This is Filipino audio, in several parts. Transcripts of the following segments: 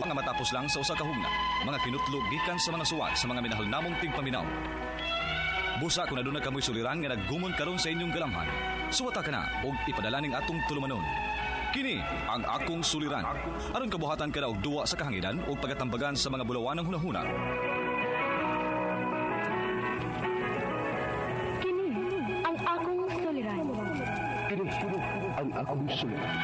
Duwa nga matapos lang sa usa ka hugna, mga kinutlog gikan sa mga suwat sa mga minahal namong tigpaminaw. Busa kung aduna kamoy suliran nga naggumon karon sa inyong galamhan, suwata ka na og ipadala ning atong tulumanon. Kini ang akong suliran. Aron kabuhatan ka na og duwa sa kahanginan o pagatambagan sa mga bulawan ng hunahuna. Kini ang akong suliran. Ang akong suliran.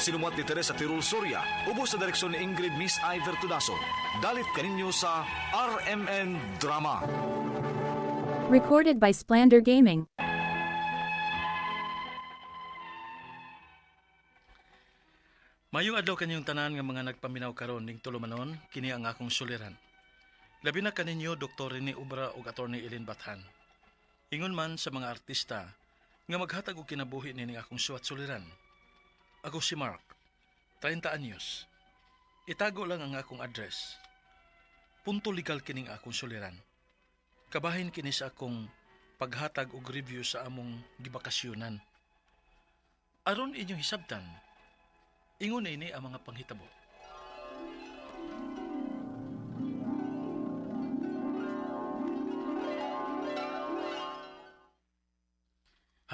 Sinumuat ni Teresa Tirul Soria, ubos sa direksyon ni Ingrid Miss Iver Tudaso. Dalit kaninyo sa RMN Drama. Recorded by Splander Gaming. Mayong adlaw kanyang tanan nga mga nagpaminaw karon ning tulumanon, kini ang akong suliran. Labi na kaninyo Dr. Rene Ubra ug Attorney Elin Bathan. Ingon man sa mga artista nga maghatag og kinabuhi nining akong suwat suliran. Ako si Mark, 30 anyos. Itago lang ang akong address. Punto legal kining akong suliran. Kabahin kini sa akong paghatag og review sa among gibakasyonan. Aron inyong hisabtan, ingon ini ang mga panghitabo.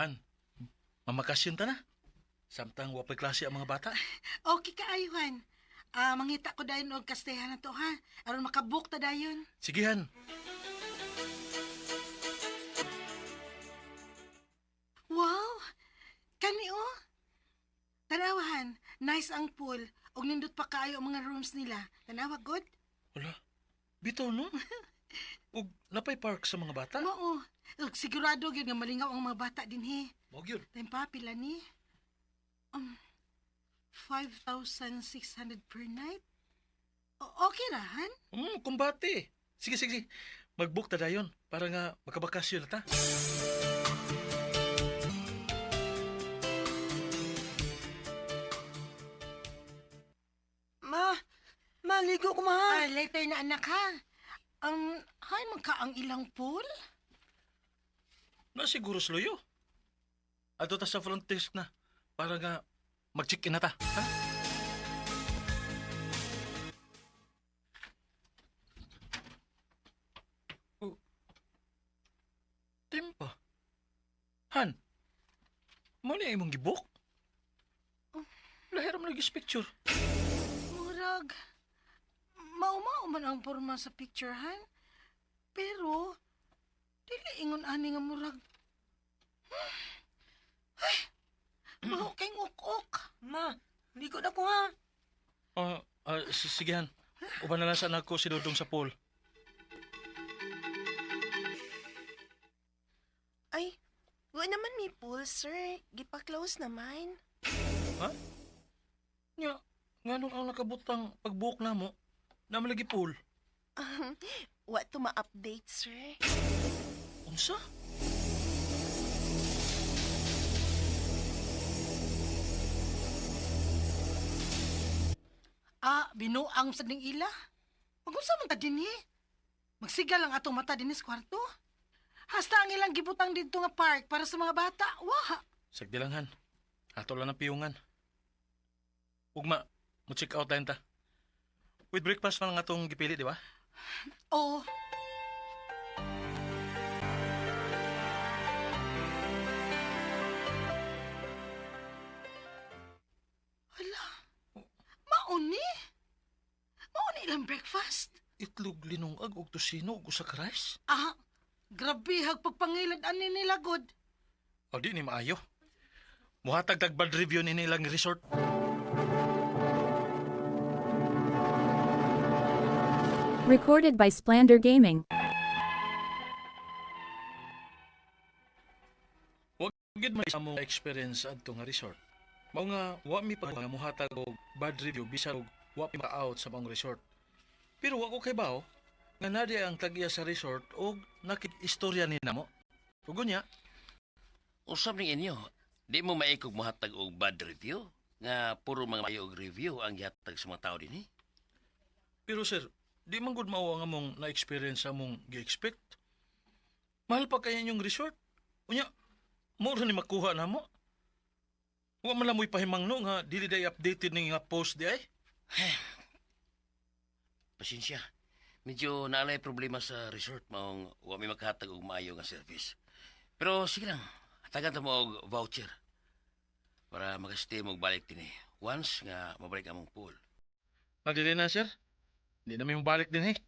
Han, mamakasyon ta na. Samtang wapay klase ang mga bata. Okay ka, Aywan. Mangita ko dayon og kastehan na to, ha? Aron makabook ta dayon. Sige, Han. Wow! Kani, oh. Tanawahan, nice ang pool. Og nindot pa kaayo ang mga rooms nila. Tanawa, good? Wala. Bitaw, no? Ug napay park sa mga bata? Oo. Ug sigurado gyud nga malingaw ang mga bata din, he. Mao gyud. Time pa, pila ni? 5,600 per night? Okay ra, han? Kumbate. Sige, sige. Mag-book ta dayon para nga makabakasyon na ta. Maligo ko, ma. Later na, anak, ha? Hay, magka ang ilang pool? Na siguro sloyo. Ato ta sa front desk na para nga mag-check-in na ta. Ha? Oh. Timpa. Han, mo na imong gibok? Lahiram lagi sa picture. Murag, maumao man ang porma sa picture, han? Pero, dili ingon ani nga murag. Ay, maho kay ngok-ok. Ma, ligo na ko, ha? Sige, Han. Uban na lang sa anak ko si Dudong sa pool. Ay, wa naman may pool, sir. Gipa-close naman. Ha? Nga nung ang nakabutang pagbuhok na mo, naman lagi pool. Wa to ma-update, sir. Unsa? Binuang sa ning ila. Mag-unsa man ta dinhi? Magsigal ang atong mata dinhi sa kwarto. Hasta ang ilang gibutang dito nga park para sa mga bata. Waha. Sagdi lang, Han. Ato lang ang piyungan. Ugma, mo-check out tayo ta. With breakfast man nga itong gipili, di ba? Oo. Hala. Mauni? Mauni ilang breakfast? Itlog linungag og tosino og usa ka rice. Grabe hag pagpangilad ani nila god. O di ni maayo. Muhatag tag bad review ni nilang resort. Recorded by Splander Gaming. Wag gid man sa mong experience adto nga resort. Mao nga wa mi pa nga muhatag og bad review bisan og wa mi ma-out sa mong resort. Pero wa ko kay bao nga nadi ang tag-iya sa resort og nakig-istorya ni namo. Ug unya, Usab ning inyo, di mo maikog mohatag og bad review nga puro mga mayo og review ang gihatag sa mga tao dinhi. pero sir, di man gud mao ang among na-experience sa among gi-expect. Mahal pa kaya yung resort. Unya, mo ra ni makuha namo. Wa man lang mo'y pahimangno nga dili day updated ning nga post di ay. Pasensya. Medyo naalay problema sa resort maong wa may maghatag og maayo nga service. Pero sige lang, hatagan ta mo og voucher para makastay mo og balik dinhi. Once nga mabalik among pool. Magdili na, sir. Hindi na may mabalik din eh.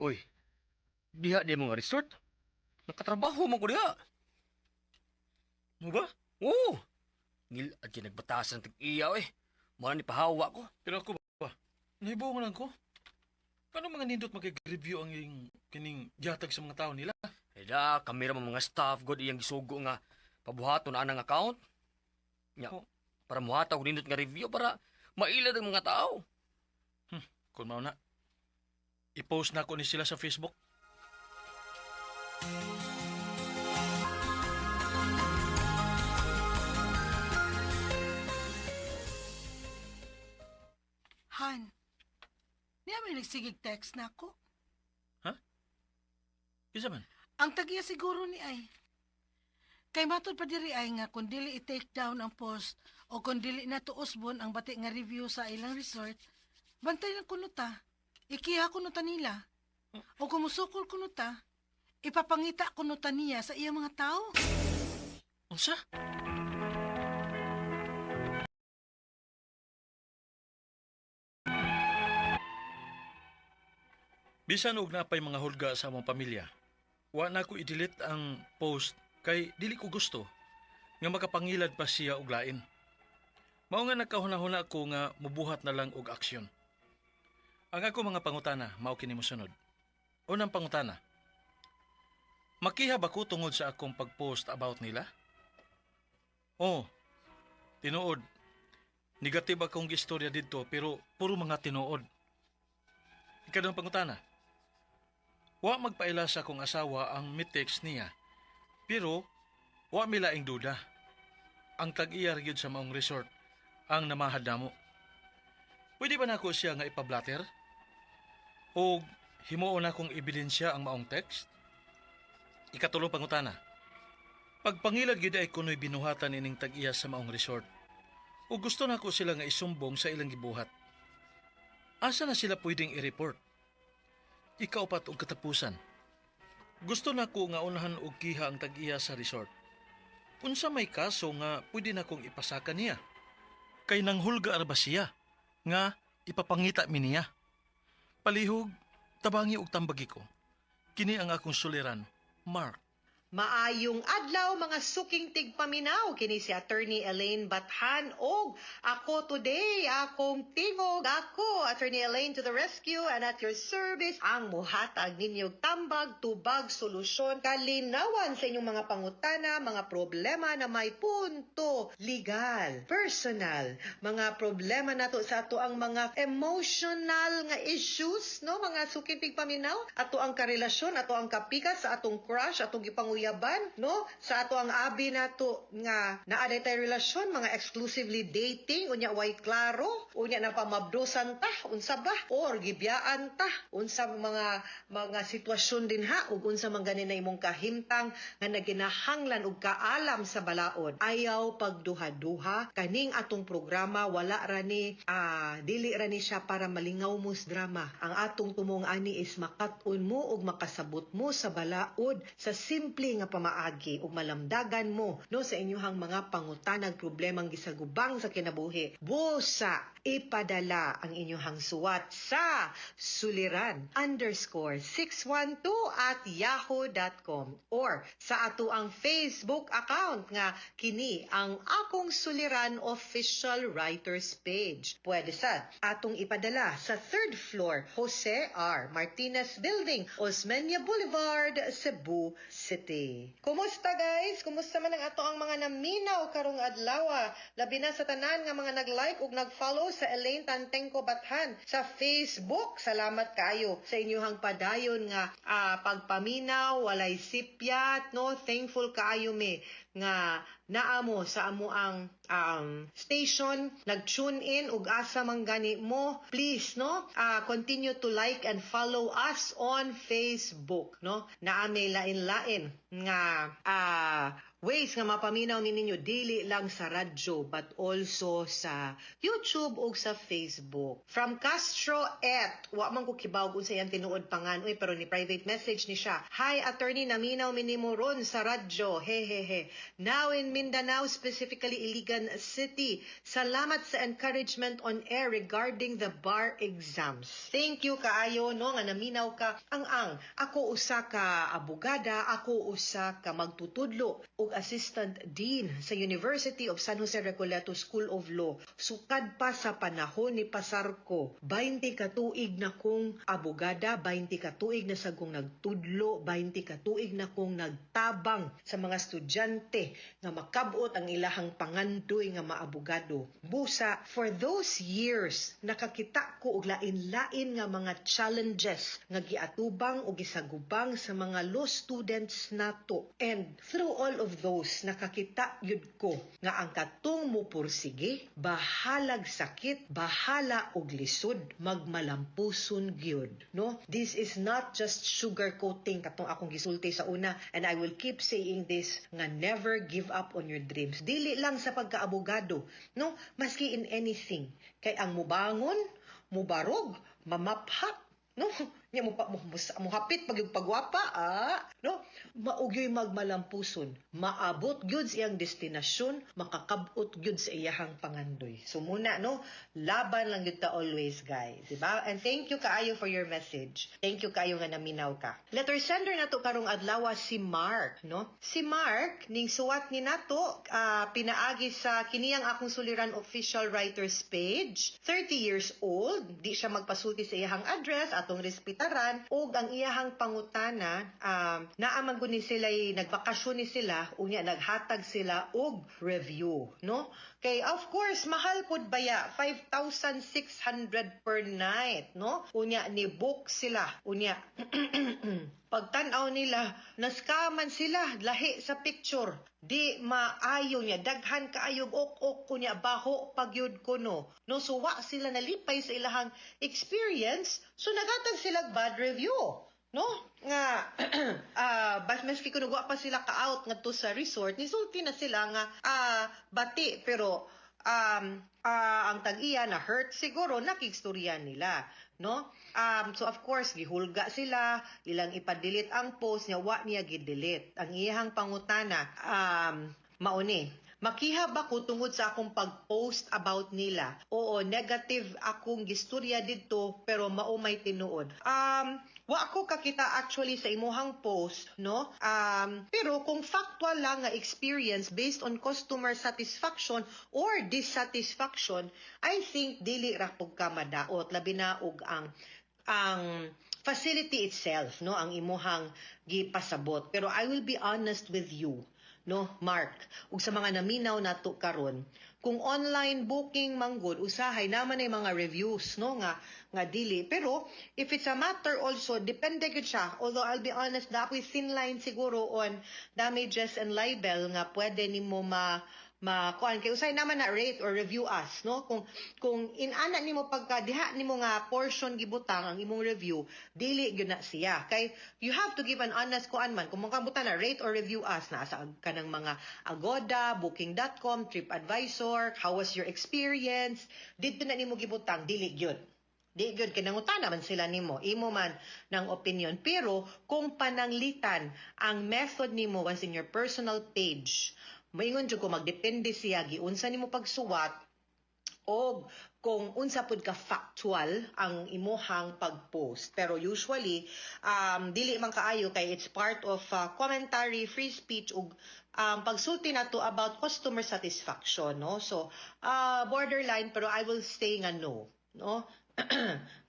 Uy, diha di mo nga resort. Nakatrabaho mo ko diha. Mo ba? Oo. Ngil at nagbatasan ng tig-iyaw eh. Mara ni pahawa ko. Pero ako ba? Nahibaw lang ko. Paano mga nindot mag-review ang kining yatag sa mga tao nila? Eh da, kamera mga staff god iyang gisugo nga pabuhaton na anang account. Nya, Oh. para muhataw ko nindot nga review para mailad ang mga tao. Kung mao na, i-post na ko ni sila sa Facebook. Han, niya may nagsigig text na ako. Isa man. Ang tagiya siguro ni ay. Kay matod pa diri ay nga kung dili i-take down ang post o kung dili na tuosbon ang bati nga review sa ilang resort, bantay lang kuno ta. Ikiha kuno ta nila. O kung musukol kuno ta, ipapangita kuno ta niya sa iyang mga tao. Unsa? Bisan og napay mga hulga sa among pamilya, wa na ko i-delete ang post kay dili ko gusto nga makapangilad pa siya og lain. Mao nga nagkahuna-huna ko nga mubuhat na lang og aksyon. Ang ako mga pangutana mao kini mosunod. Unang pangutana. Makiha ba ko tungod sa akong pag-post about nila? Oh, tinuod. Negative akong istorya dito pero puro mga tinuod. Ikadong pangutana. Wa magpaila sa akong asawa ang mitex niya. Pero wa mi laing duda. Ang tag-iya gyud sa maong resort ang namahad namo. Pwede ba nako siya nga ipablatter? O himuon akong ebidensya ang maong text? Ikatulong pangutana. Pagpangilad gyud ay kunoy binuhatan ining tag-iya sa maong resort. O gusto nako sila nga isumbong sa ilang gibuhat. Asa na sila pwedeng i-report? Ikaapat og katapusan. Gusto nako nga unahan og kiha ang tag-iya sa resort. Unsa may kaso nga pwede na kong ipasaka niya? Kay nang hulga ba siya nga ipapangita mi niya? Palihog, tabangi og tambagi ko. Kini ang akong suliran, Mark. Maayong adlaw mga suking tigpaminaw kini si Attorney Elaine Bathan og ako today akong tingog ako Attorney Elaine to the rescue and at your service ang muhatag ninyo tambag tubag solusyon kalinawan sa inyong mga pangutana mga problema na may punto legal personal mga problema nato sa ato ang mga emotional nga issues no mga suking tigpaminaw ato ang karelasyon ato ang kapikas sa atong crush atong gipanguyaban no sa ato ang abi nato nga naa tay relasyon mga exclusively dating unya way klaro unya na pamabdosan ta unsa ba or gibiyaan ta unsa mga sitwasyon din ha ug unsa man ganin na imong kahimtang nga naginahanglan og kaalam sa balaod ayaw pagduha-duha kaning atong programa wala ra ni dili ra ni siya para malingaw mo sa drama ang atong tumong ani is makat-on mo ug makasabot mo sa balaod sa simple nga pamaagi ug malamdagan mo no sa inyong mga pangutanag problemang gisagubang sa kinabuhi. Busa ipadala ang inyong suwat sa suliran_612@yahoo.com or sa ato ang Facebook account nga kini ang Akong Suliran Official Writers Page. Pwede sad atong ipadala sa 3rd floor Jose R. Martinez Building, Osmeña Boulevard, Cebu City. Kumusta guys? Kumusta man ang ato ang mga naminaw karong adlaw? Labi na sa tanan nga mga nag-like ug nag-follow sa Elaine Tantengco Bathan sa Facebook. Salamat kayo sa inyong padayon nga pagpaminaw, walay sipyat, no? Thankful kaayo me. nga naamo sa amo ang station, nag-tune in ug asa man gani mo, please no, continue to like and follow us on Facebook no. Naame lain-lain nga ways nga mapaminaw ninyo dili lang sa radyo but also sa YouTube ug sa Facebook. From Castro wa man ko kibaw kung sa iyang tinuod pangan pero ni private message ni siya. Hi attorney, naminaw minimo ron sa radyo. Hehehe. Now in Mindanao, specifically Iligan City. Salamat sa encouragement on air regarding the bar exams. Thank you kaayo no nga naminaw ka. Ang ako usa ka abogada, ako usa ka magtutudlo ug Assistant Dean sa University of San Jose Recoleto School of Law. Sukad pa sa panahon ni Pasarko, 20 ka tuig na kong abogada, 20 ka tuig na sa kong nagtudlo, 20 ka tuig na kong nagtabang sa mga estudyante nga makabot ang ilahang pangandoy nga maabogado. Busa, for those years, nakakita ko og lain-lain nga mga challenges nga giatubang o gisagubang sa mga law students nato. And through all of those, nakakita yun ko nga ang katong mo pursige, bahalag sakit, bahala og lisod, magmalampuson gyud. No? This is not just sugarcoating katong akong gisulti sa una, and I will keep saying this nga never give up on your dreams. Dili lang sa pagkaabogado, no? Maski in anything. Kay ang mubangon, mubarog, mamaphat, no? Nya mo hapit pag yung pagwapa, no? Maugyoy magmalampuson, maabot gyud sa iyang destinasyon, makakabot gyud sa iyahang pangandoy. So muna no, laban lang gyud ta always, guys, di ba? And thank you kaayo for your message. Thank you kaayo nga naminaw ka. Letter sender nato karong adlaw si Mark, no? Si Mark ning suwat ni nato pinaagi sa kiniyang akong suliran official writers page. 30 years old, di siya magpasulti sa iyahang address atong respetaran ug ang iyahang pangutana naaman gud ni sila nagbakasyon ni sila unya naghatag sila og review no kay of course mahal pud baya 5,600 per night no unya ni book sila unya pagtan-aw nila naskaman sila lahi sa picture di maayo niya daghan kaayog ok kunya baho pagyud kuno no suwa sila nalipay sa ilahang experience so nagatag sila bad review no nga bas maski kuno wa pa sila ka-out ngadto sa resort nisulti na sila nga bati pero ang tag-iya na hurt siguro nakigstorya nila no so of course gihulga sila ilang ipa-delete ang post niya wa niya gi-delete ang iyang pangutana mauni makiha ba ko tungod sa akong pag-post about nila oo negative akong gistorya didto pero mao may tinuod wa ako kakita actually sa imuhang post no pero kung factual lang nga experience based on customer satisfaction or dissatisfaction I think dili ra pug ka madaot labi na og ang facility itself no ang imuhang gipasabot pero I will be honest with you no Mark ug sa mga naminaw nato karon kung online booking manggod usahay naman ay mga reviews no nga dili pero if it's a matter also depende gud siya although I'll be honest na ako'y thin line siguro on damages and libel nga pwede nimo kuan kay usay naman na rate or review us no kung inana nimo pagka diha nimo nga portion gibutang ang imong review dili gyud na siya kay you have to give an honest kuan man kung makabutan na rate or review us na sa kanang mga Agoda, booking.com, TripAdvisor, how was your experience didto na nimo gibutang dili gyud di gyud kinangutana man sila nimo imo man ng opinion pero kung pananglitan ang method nimo was in your personal page moingon jud ko magdepende siya giunsa nimo pagsuwat o kung unsa pud ka factual ang imuhang pagpost pero usually dili man kaayo kay it's part of commentary free speech ug pagsulti nato about customer satisfaction no so borderline pero I will say nga no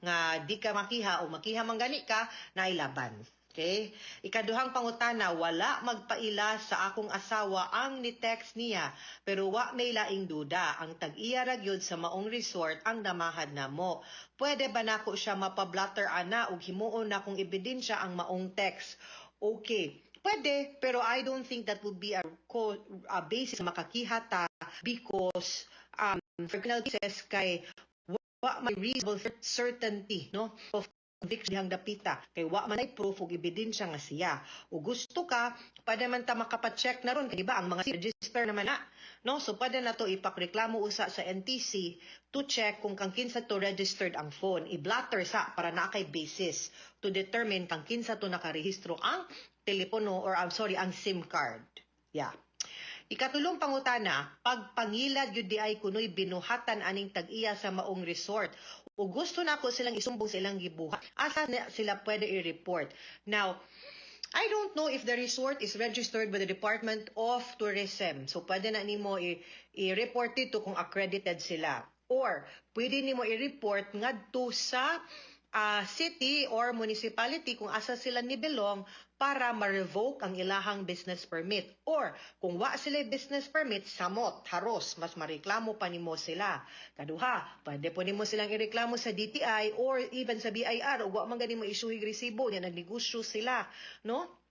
nga di ka makiha o makiha man gani ka nailaban. Okay? Ikaduhang pangutana, wala magpaila sa akong asawa ang ni-text niya, pero wa may laing duda. Ang tag-iya ra gyud sa maong resort ang namahad namo. Pwede ba nako siya mapablatter ana ug himuon na kong ebidensya ang maong text? Okay. Pwede, pero I don't think that would be a basis na makakihata because for criminal cases kay wa may reasonable certainty no of conviction dihang dapita kay wa man ay proof ug ebidensya nga siya o gusto ka pwede man ta makapacheck na ron kay di ba ang mga register naman na no so pwede na to ipakreklamo usa sa NTC to check kung kang kinsa to registered ang phone i-blatter sa para na kay basis to determine kang kinsa to nakarehistro ang telepono or ang SIM card. Yeah. Ikatulong pangutana, pagpangilad yun di ay kunoy binuhatan aning tag-iya sa maong resort. O gusto na ako silang isumbong sa ilang gibuhat. Asa na sila pwede i-report? Now, I don't know if the resort is registered by the Department of Tourism. So, pwede na nimo i-report dito kung accredited sila. Or, pwede nimo i-report ngadto sa city or municipality kung asa sila ni belong para ma-revoke ang ilahang business permit. Or, kung wa sila business permit, samot, haros, mas mareklamo pa nimo sila. Kaduha, pwede po nimo silang ireklamo sa DTI or even sa BIR o wa man gani mo isuhig resibo niya, nagnegosyo sila. No?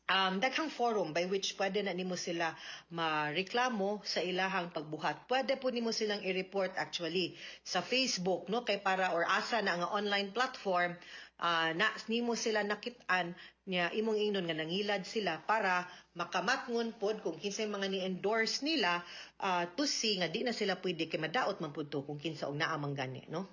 Daghang forum by which pwede na nimo sila mareklamo sa ilahang pagbuhat. Pwede po nimo silang i-report actually sa Facebook no kay para or asa na nga online platform na nimo sila nakit-an niya imong ingnon nga nangilad sila para makamatngon pod kung kinsay mga ni-endorse nila to see nga di na sila pwede kay madaot man pud to kung kinsa og naa man gani no.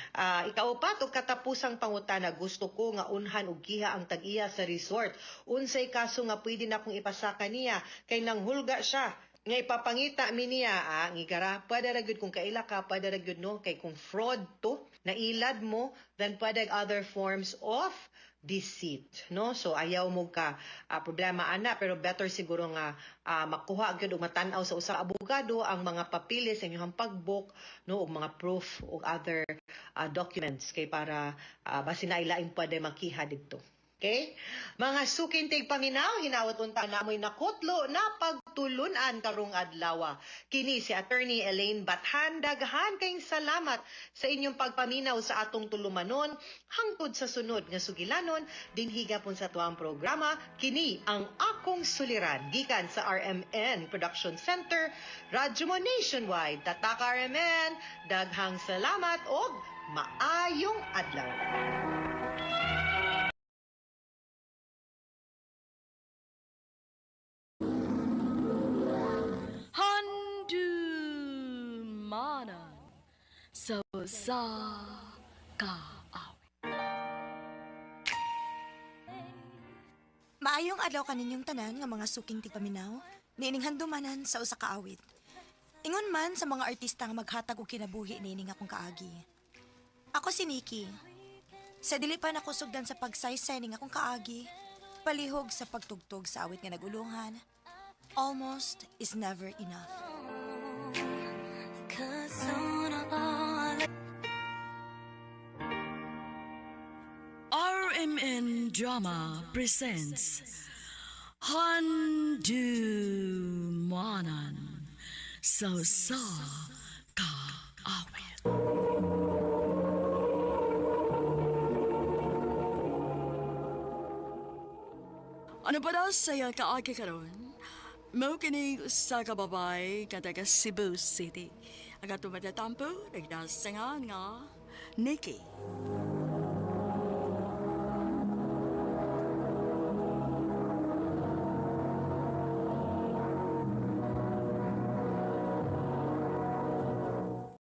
Ikaupat og katapusang pangutana gusto ko nga unhan og kiha ang tag-iya sa resort. Unsay kaso nga pwede na kong ipasaka niya kay nanghulga siya nga ipapangita mi niya ngigara pwede ra gyud kung kaila ka pwede ra gyud no kay kung fraud to nailad mo then pwede other forms of deceit no so ayaw mo ka problema ana pero better siguro nga makuha gyud og matan-aw sa usa ka abogado ang mga papilis sa inyong pagbook no og mga proof og other documents kay para basin na ilain pwede makiha didto. Okay? Mga sukintig paminaw, hinawat unta na amoy nakutlo na pagtulunan karong adlaw. Kini si Attorney Elaine Bathan, daghan kayong salamat sa inyong pagpaminaw sa atong tulumanon hangtod sa sunod nga sugilanon dinhi gapon sa tuang programa. Kini ang akong suliran gikan sa RMN Production Center, Radyo Mo Nationwide. Tatak RMN, daghang salamat og maayong adlaw. Handumanan sa kaawit. Maayong adlaw kaninyong tanan nga mga suking tigpaminaw, niining handumanan sa usa ka awit. Ingon man sa mga artista nga maghatag og kinabuhi niining akong kaagi. Ako si Nikki. Sa dili pa nakusugdan sa pagsaysay ning akong kaagi, palihog sa pagtugtog sa awit nga nagulungan, almost is never enough. RMN Drama presents Handumanan sa kaawit. Ano ba daw saya kaagi karon? Mao kini sa kababay nga taga Cebu City. Ang atong matatampo, nagdasangan nga Nikki.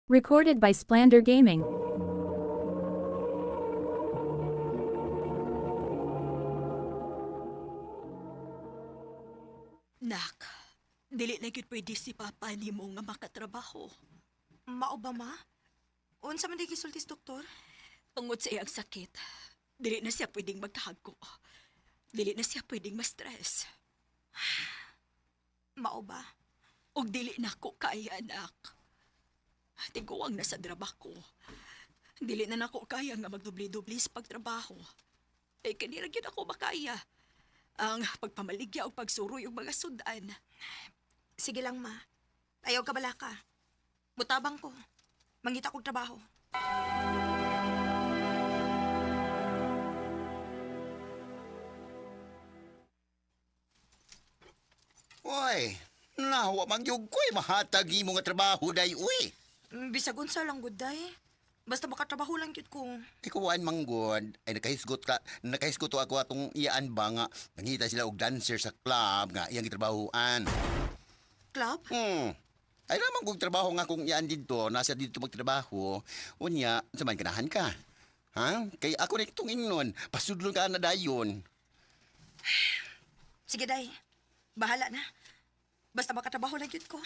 Recorded by Splander Gaming. Nak, dili na gyud pwede si Papa ni mo nga makatrabaho. Mao ba ma? Unsa man di gisultis doktor? Tungod sa iyang sakit, dili na siya pwedeng magkahago. Dili na siya pwedeng ma-stress. Mao ba? Og dili na ko kaya, anak. Tiguang na sa trabaho. Dili na nako kaya nga magdubli-dubli sa pagtrabaho. Kanira gyud ako makaya. Ang pagpamaligya o pagsuroy og mga sudan. Sige lang ma. Ayaw ka bala ka. Butabang ko. Mangita kong trabaho. Wa mangyog ko'y mahatag imo nga trabaho day uy. Bisag unsa lang gud day. Basta makatrabaho lang gyud ko. Ikuan manggod ay nakahisgot to ako atong iyaan ba nga nangita sila og dancer sa club nga iyang gitrabahoan. Club? Ay naman kong trabaho nga kung iyaan dito, nasa dito magtrabaho, unya, saman kanahan ka. Ha? Kay ako na itong ingnon, pasudlon ka na dayon. Sige day. Bahala na. Basta makatrabaho lang gyud ko.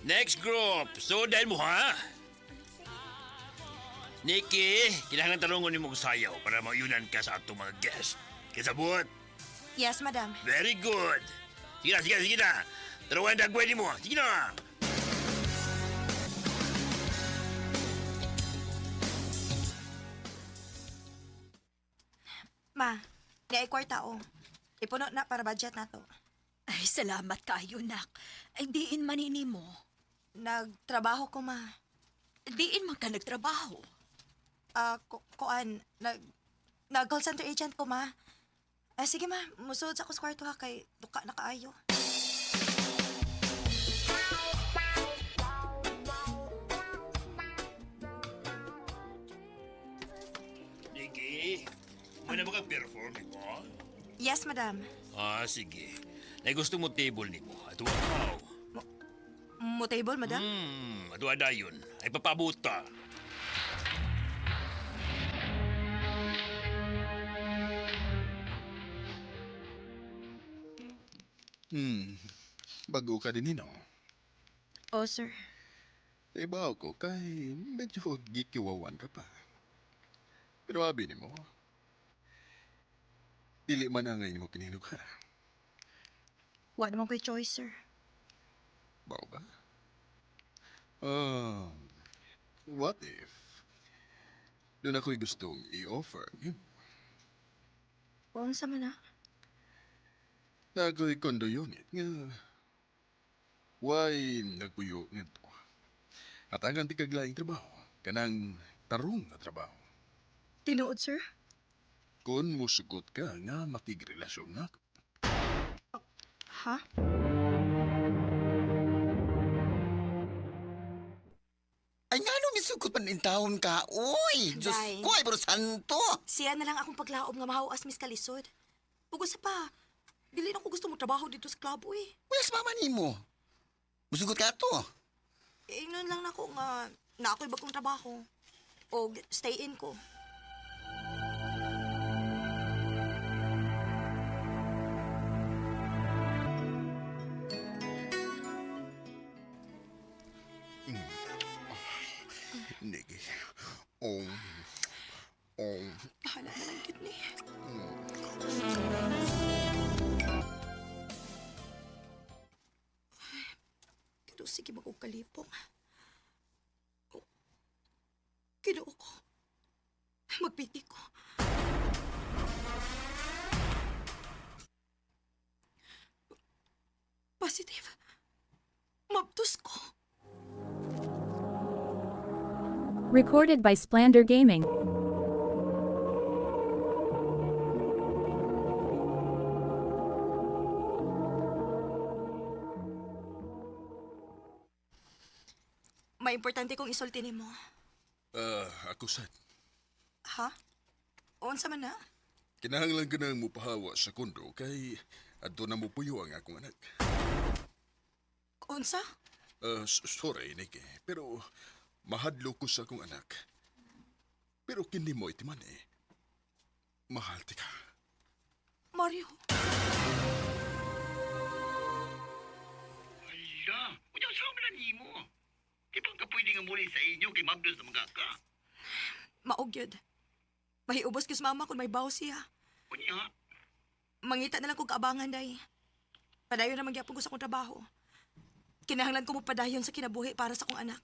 Next group, sudan mo ha? Nikki, kailangan talungon ni mong sayaw para mauyunan ka sa atong mga guest. Kasabot? Yes, madam. Very good. Sige na. Taruan dagway ni mo. Sige na. Ma, niay kwarta o. Ipuno na para budget na to. Ay, salamat kayo, nak. Ay, diin manini mo. Nagtrabaho ko, ma. Diin man ka nagtrabaho. Kuan, nag-call center agent ko, ma. Sige, ma, musod sa ako sa kwarto ha, kay duka na kaayo. Nikki, mo na maka-perform mo? Yes, madam. Sige. Na gusto mo table ni mo. Ato wow. Mo table, madam? Ato dayon. Ay papabuta. Bago ka din, no? Oh, sir. Ibaw ko kay medyo gikiwawan ka pa. Pero abi ni mo, dili man ang ngayon mo kinilog ka. Wala naman ko'y choice, sir. Bao ba? What if doon ako'y gustong i-offer yun? Kung sa man na? Na ako'y condo unit nga why nagpuyo nito. At ang antikaglaing trabaho, kanang tarong na trabaho. Tinuod, sir? Kung musugot ka nga makigrelasyon na ako. Ha? Ay nga no, misugod man in taon ka. Uy, Diyos Day. ko, ay pero santo. Siya na lang akong paglaob nga mahawas, Miss Kalisod. Ug sa pa, dili na ko gusto mo trabaho dito sa club, uy. Wala sa mama ni mo. Musugot ka to. Ingnon lang na ko nga na ako'y bagong trabaho. O stay in ko. Nigi. Bahala na lang yun ni. Pero sige magkukalipong. Kinuo ko. Magpiti ko. Positive. Mabtus ko. Recorded by Splander Gaming. May importante kong isulti nimo. Ako sad. Ha? Unsa man na? Kinahanglan ka nang mupahawa sa kondo kay adto na mo puyo ang akong anak. Unsa? Sorry, Nikki, pero mahadlo ko sa akong anak. Pero kini mo iti man eh. Mahal ti ka. Mario. Ala, unyang sama na ni mo. Di ba ka pwede nga muli sa inyo kay Magdos na mga ka? Maugyod. Mahiubos kis mama kung may baw siya. Unya, Mangita na lang kong kaabangan, day. Padayon na magyapon ko sa akong trabaho. Kinahanglan ko mo padayon sa kinabuhi para sa akong anak.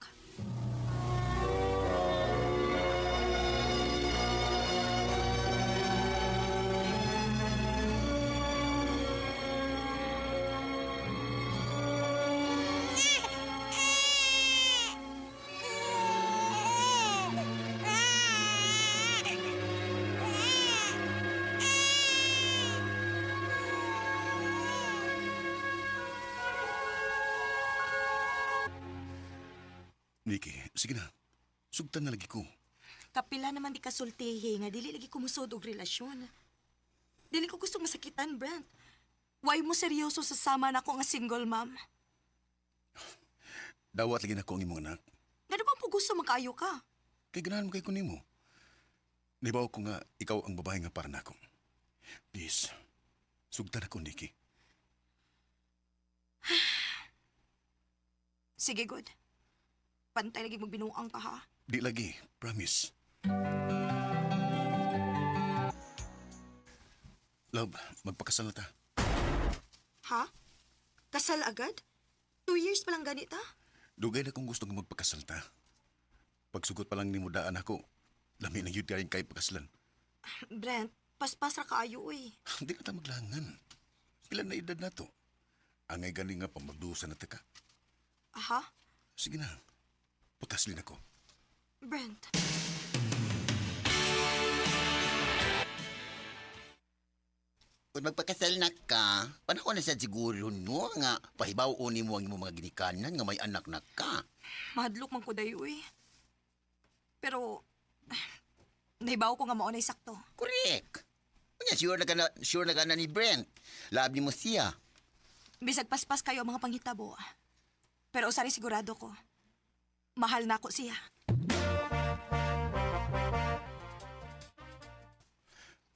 Nikki, sige na. Sugtan na lagi ko. Kapila naman di kasultihi nga dili lagi kumusod og relasyon. Dili ko gusto masakitan, Brent. Why mo seryoso sa sama na ako nga single mom? Dawat lagi na ko ang imong anak. Nga naman po gusto magkaayo ka? Kay ganahan mo kay kunimo. Nibaw ko nga ikaw ang babae nga para nako. Please, sugtan ako, Nikki. Sige, good. Pantay lagi magbinuang ka, ha? Di lagi, promise. Love, magpakasal na ta. Ha? Kasal agad? 2 years pa lang ganita? Dugay na kung gusto nga magpakasal ta. Pagsugot pa lang ni mo daan ako, lami na yun kayong kay pakasalan. Brent, paspas ra kaayo, eh. Hindi na ta maglangan. Ilan na edad na to? Angay galing nga pamagdusa na ta ka. Aha? Sige na, putaslin ako. Brent. Kung magpakasal na ka, panahon na sa siguro no nga pahibaw ni mo ang imong mga ginikanan nga may anak na ka. Mahadlok man ko dayo, eh. Pero, nahibaw ko nga maunay sakto. Correct. Kanya sure na ka na ni Brent. Labi mo siya. Bisag paspas kayo ang mga panghitabo. Pero usari sigurado ko, mahal na ako siya.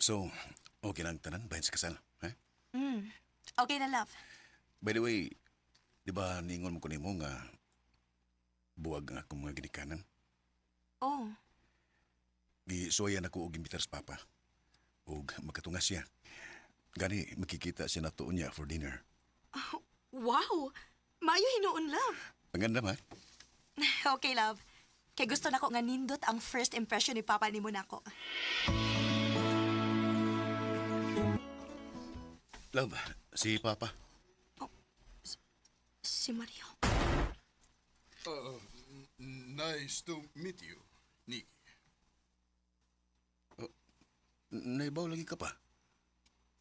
So, okay na ang tanan bayan sa kasal, ha? Okay na, love. By the way, di ba ningon mo ko nimo nga buwag nga akong mga ginikanan? Oh, Gisuwayan ako og imbitar sa papa. Og magkatunga siya. Gani makikita siya na tuon niya for dinner. wow! Mayo hinuon, love. Pangandam, ha? Okay, love. Kay gusto na ko nga nindot ang first impression ni Papa ni mo nako. Love, si Papa. Si Mario. Nice to meet you, Nikki. Naibaw lagi ka pa.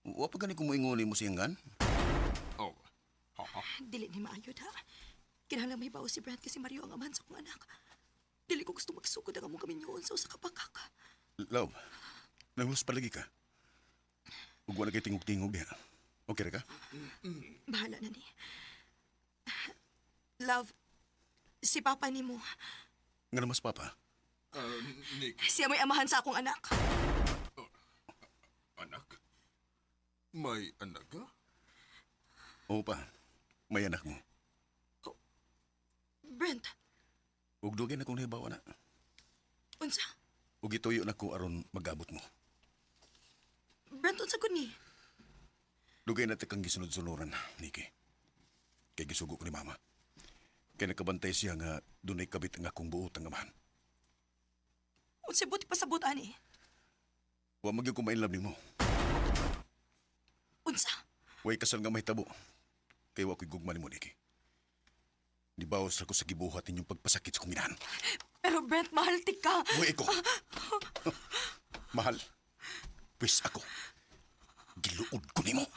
Wa pa gani kumuingoni mo siyang gan? Oh, Dili ni maayod, ha? Kinahanglan may bawo si Brent kasi Mario ang amahan sa kong anak. Dili ko gusto magsugod ang among kaminyoon sa usa ka pakak. Love, nahulus pa lagi ka. Ug wala kay tingog-tingog diha. Okay ra ka? Bahala na ni. Love, si Papa ni mo, Nga namas, Papa. Nick, siya may amahan sa akong anak. anak? May anak ka? Oo pa, may anak mo. Brent, Ug dugay na kong nahibawa na. unsa? Ug ituyo na ko aron magabot mo. Brent, unsa ko ni? Dugay na kang gisunod-sunuran, Nikki. Kay gisugo ko ni Mama. Kay nakabantay siya nga dunay kabit nga akong buot ang amahan. Unsa buti pasabot ani? Wa magyud ko mainlove nimo. Unsa? Way kasal nga mahitabo. Kay wa ko'y gugma nimo, Nikki. Dibawas ako sa gibuhat ninyong pagpasakit sa kuminahan. Pero Brent, mahal ti ka. Buhay ko. Mahal. Pwes ako. Giluod ko nimo.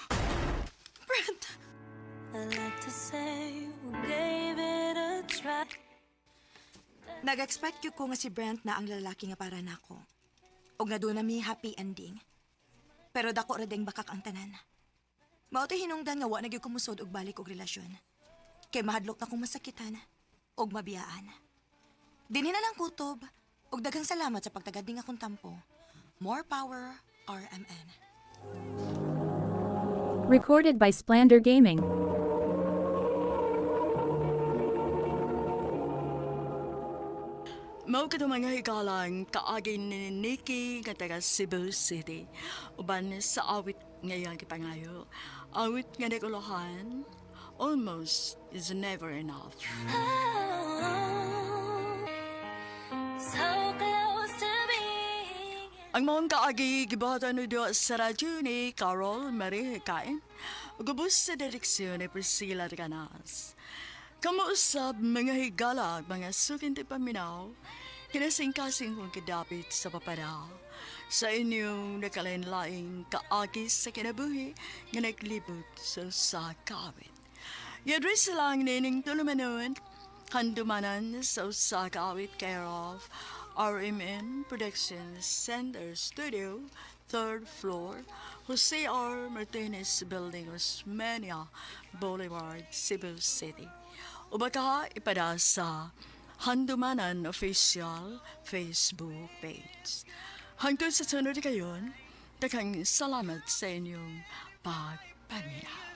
Brent. Nag-expect ko nga si Brent na ang lalaki nga para nako. Og nga doon na mi happy ending. Pero dako ra ding bakak ang tanan. Mao tay hinungdan nga wa na gyud ko musod og balik og relasyon. Kay mahadlok na kong masakitan og mabiyaan. Dinhi na lang kutob og daghang salamat sa pagtagad ning akong tampo. More power, RMN. Recorded by Splander Gaming. Mao ka mga higalang kaagi ni Nikki nga taga Cebu City. Uban sa awit ngayon kipangayo. Awit nga naguluhan, almost is never enough. Ang mga kaagi gibatan no diyo sa radyo ni Carol Marie Kain. Gubos sa direksyon ni Priscilla Ganas. Kamuusap mga higala mga sukin ti paminaw. Kinasing-kasing kong kidapit sa paparaw. Sa inyong nakalain-laing kaagi sa kinabuhi nga naglibot sa kawit. Yadres lang nining tulumanon Handumanan sa usa ka awit care of RMN Productions Center Studio, 3rd floor, Jose R. Martinez Building, Osmeña Boulevard, Cebu City. O baka ipada sa Handumanan Official Facebook page. Hangtod sa sunod kayon, daghang salamat sa inyong pagpaminaw.